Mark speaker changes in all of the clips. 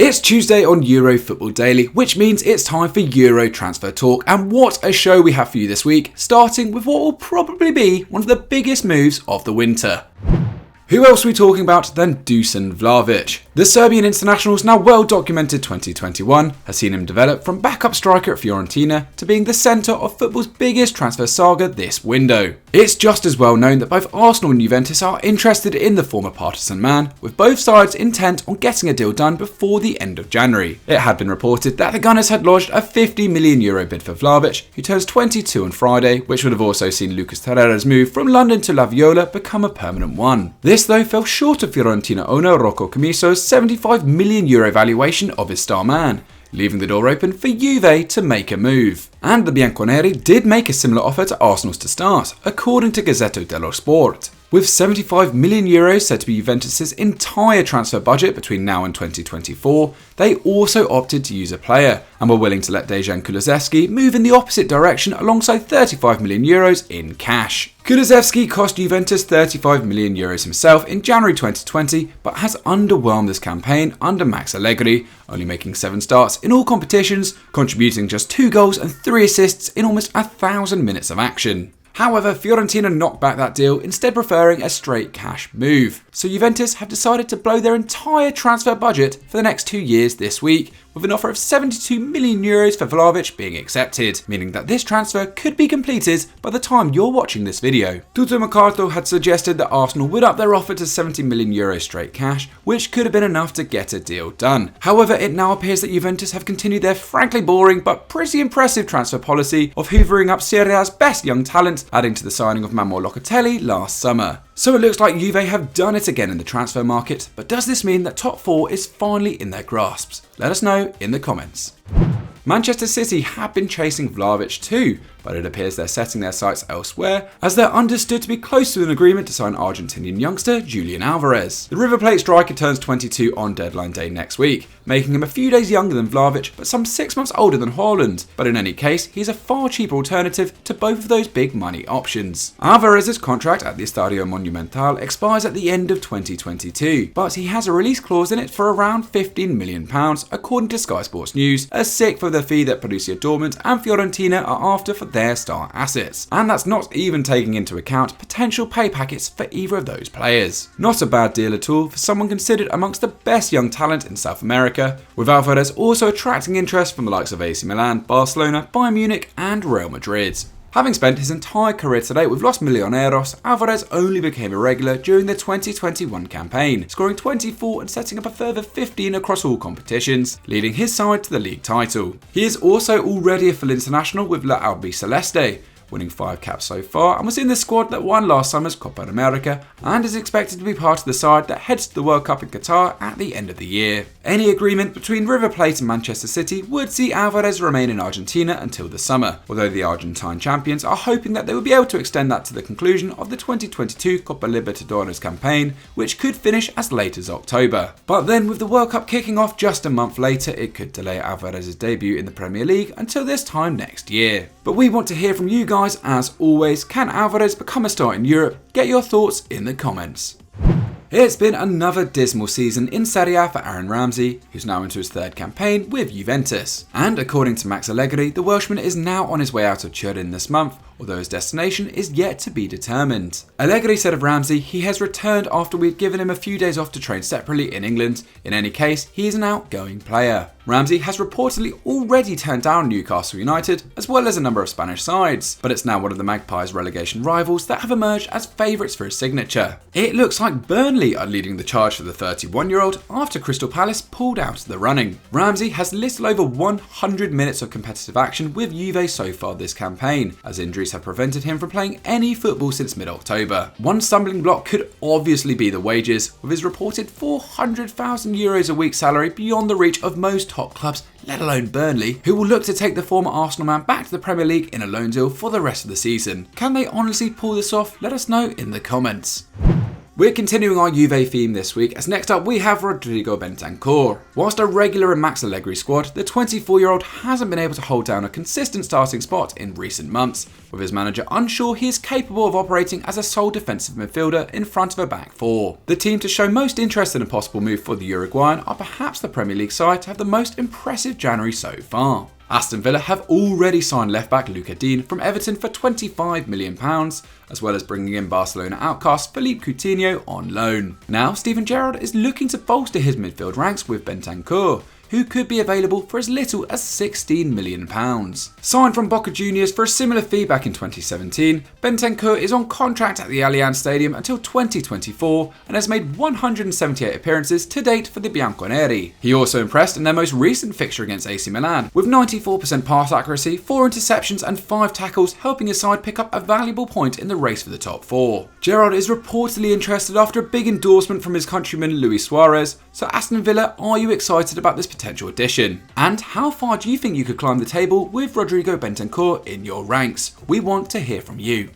Speaker 1: It's Tuesday on Euro Football Daily, which means it's time for Euro Transfer Talk, and what a show we have for you this week, starting with what will probably be one of the biggest moves of the winter. Who else are we talking about than Dušan Vlahović? The Serbian international's now well-documented 2021 has seen him develop from backup striker at Fiorentina to being the centre of football's biggest transfer saga this window. It's just as well known that both Arsenal and Juventus are interested in the former Partizan man, with both sides intent on getting a deal done before the end of January. It had been reported that the Gunners had lodged a €50 million bid for Vlahović, who turns 22 on Friday, which would have also seen Lucas Torreira's move from London to La Viola become a permanent one. This though fell short of Fiorentina owner Rocco Commisso's €75 million valuation of his star man, leaving the door open for Juve to make a move. And the Bianconeri did make a similar offer to Arsenal's to start, according to Gazzetta dello Sport. With €75 million said to be Juventus' entire transfer budget between now and 2024, they also opted to use a player and were willing to let Dejan Kulusevski move in the opposite direction alongside €35 million in cash. Kulusevski cost Juventus €35 million himself in January 2020, but has underwhelmed this campaign under Max Allegri, only making 7 starts in all competitions, contributing just 2 goals and 3 assists in almost 1,000 minutes of action. However, Fiorentina knocked back that deal, instead preferring a straight cash move. So Juventus have decided to blow their entire transfer budget for the next 2 years this week, with an offer of €72 million for Vlahović being accepted, meaning that this transfer could be completed by the time you're watching this video. Tutto Mercato had suggested that Arsenal would up their offer to €70 million straight cash, which could have been enough to get a deal done. However, it now appears that Juventus have continued their frankly boring but pretty impressive transfer policy of hoovering up Serie A's best young talent, adding to the signing of Manuel Locatelli last summer. So it looks like Juve have done it again in the transfer market, but does this mean that top 4 is finally in their grasps? Let us know in the comments. Manchester City have been chasing Vlahović too, but it appears they're setting their sights elsewhere, as they're understood to be close to an agreement to sign Argentinian youngster Julian Alvarez. The River Plate striker turns 22 on deadline day next week, making him a few days younger than Vlahović, but some 6 months older than Haaland. But in any case, he's a far cheaper alternative to both of those big money options. Alvarez's contract at the Estadio Monumental expires at the end of 2022, but he has a release clause in it for around £15 million, according to Sky Sports News, a sixth of the fee that Borussia Dortmund and Fiorentina are after for their star assets. And that's not even taking into account potential pay packets for either of those players. Not a bad deal at all for someone considered amongst the best young talent in South America, with Alvarez also attracting interest from the likes of AC Milan, Barcelona, Bayern Munich and Real Madrid. Having spent his entire career to date with Los Millonarios, Alvarez only became a regular during the 2021 campaign, scoring 24 and setting up a further 15 across all competitions, leading his side to the league title. He is also already a full international with La Albiceleste, winning 5 caps so far, and was in the squad that won last summer's Copa America, and is expected to be part of the side that heads to the World Cup in Qatar at the end of the year. Any agreement between River Plate and Manchester City would see Alvarez remain in Argentina until the summer, although the Argentine champions are hoping that they will be able to extend that to the conclusion of the 2022 Copa Libertadores campaign, which could finish as late as October. But then with the World Cup kicking off just a month later, it could delay Alvarez's debut in the Premier League until this time next year. But we want to hear from you guys as always. Can Alvarez become a star in Europe? Get your thoughts in the comments. It's been another dismal season in Serie A for Aaron Ramsey, who's now into his 3rd campaign with Juventus. And according to Max Allegri, the Welshman is now on his way out of Turin this month, although his destination is yet to be determined. Allegri said of Ramsey, he has returned after we'd given him a few days off to train separately in England. In any case, he is an outgoing player. Ramsey has reportedly already turned down Newcastle United, as well as a number of Spanish sides, but it's now one of the Magpies' relegation rivals that have emerged as favourites for his signature. It looks like Burnley are leading the charge for the 31-year-old after Crystal Palace pulled out of the running. Ramsey has little over 100 minutes of competitive action with Juve so far this campaign, as injuries have prevented him from playing any football since mid-October. One stumbling block could obviously be the wages, with his reported €400,000 a week salary beyond the reach of most top clubs, let alone Burnley, who will look to take the former Arsenal man back to the Premier League in a loan deal for the rest of the season. Can they honestly pull this off? Let us know in the comments. We're continuing our Juve theme this week, as next up we have Rodrigo Bentancur. Whilst a regular in Max Allegri's squad, the 24-year-old hasn't been able to hold down a consistent starting spot in recent months, with his manager unsure he is capable of operating as a sole defensive midfielder in front of a back four. The team to show most interest in a possible move for the Uruguayan are perhaps the Premier League side to have the most impressive January so far. Aston Villa have already signed left-back Luca Dean from Everton for £25 million, as well as bringing in Barcelona outcast Philippe Coutinho on loan. Now, Steven Gerrard is looking to bolster his midfield ranks with Bentancur, who could be available for as little as £16 million. Signed from Boca Juniors for a similar fee back in 2017, Bentancur is on contract at the Allianz Stadium until 2024 and has made 178 appearances to date for the Bianconeri. He also impressed in their most recent fixture against AC Milan, with 94% pass accuracy, 4 interceptions and 5 tackles, helping his side pick up a valuable point in the race for the top 4. Gerrard is reportedly interested after a big endorsement from his countryman Luis Suarez, so Aston Villa, are you excited about this potential addition? And how far do you think you could climb the table with Rodrigo Bentancur in your ranks? We want to hear from you.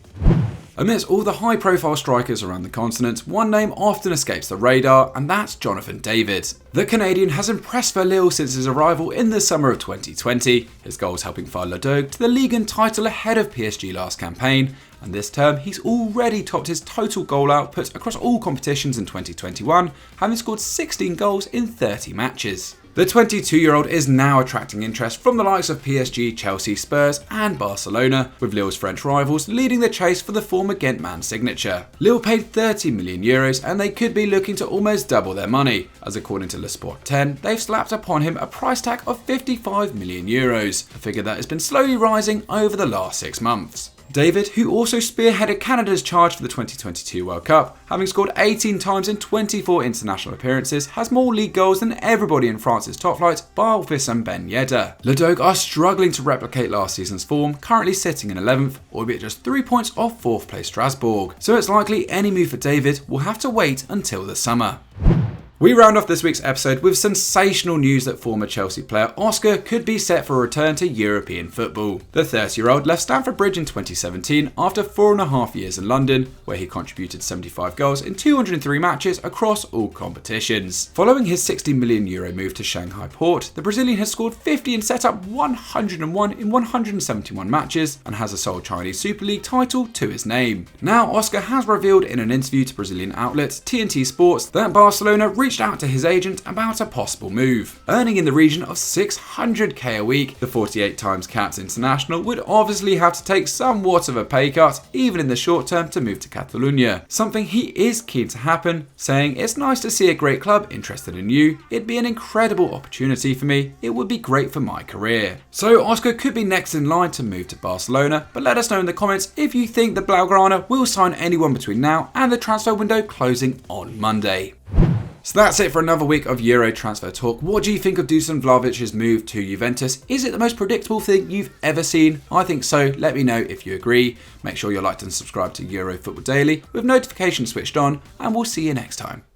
Speaker 1: Amidst all the high-profile strikers around the continent, one name often escapes the radar, and that's Jonathan David. The Canadian has impressed for Lille since his arrival in the summer of 2020, his goals helping fire Rodrigo to the Ligue 1 title ahead of PSG last campaign, and this term he's already topped his total goal output across all competitions in 2021, having scored 16 goals in 30 matches. The 22-year-old is now attracting interest from the likes of PSG, Chelsea, Spurs and Barcelona, with Lille's French rivals leading the chase for the former Ghent man's signature. Lille paid €30 million and they could be looking to almost double their money, as according to Le Sport 10, they've slapped upon him a price tag of €55 million, a figure that has been slowly rising over the last 6 months. David, who also spearheaded Canada's charge for the 2022 World Cup, having scored 18 times in 24 international appearances, has more league goals than everybody in France's top flight, bar Wissam Ben Yedder. Rodrigo are struggling to replicate last season's form, currently sitting in 11th, albeit just 3 points off 4th place Strasbourg, so it's likely any move for David will have to wait until the summer. We round off this week's episode with sensational news that former Chelsea player Oscar could be set for a return to European football. The 30-year-old left Stamford Bridge in 2017 after 4.5 years in London, where he contributed 75 goals in 203 matches across all competitions. Following his €60 million move to Shanghai Port, the Brazilian has scored 50 and set up 101 in 171 matches and has a sole Chinese Super League title to his name. Now, Oscar has revealed in an interview to Brazilian outlet TNT Sports that Barcelona reached out to his agent about a possible move. Earning in the region of $600k a week, the 48 times capped international would obviously have to take somewhat of a pay cut, even in the short term, to move to Catalonia. Something he is keen to happen, saying, "It's nice to see a great club interested in you. It'd be an incredible opportunity for me. It would be great for my career." So Oscar could be next in line to move to Barcelona, but let us know in the comments if you think the Blaugrana will sign anyone between now and the transfer window closing on Monday. So that's it for another week of Euro transfer talk. What do you think of Dušan Vlahovic's move to Juventus? Is it the most predictable thing you've ever seen? I think so. Let me know if you agree. Make sure you're liked and subscribed to Euro Football Daily with notifications switched on, and we'll see you next time.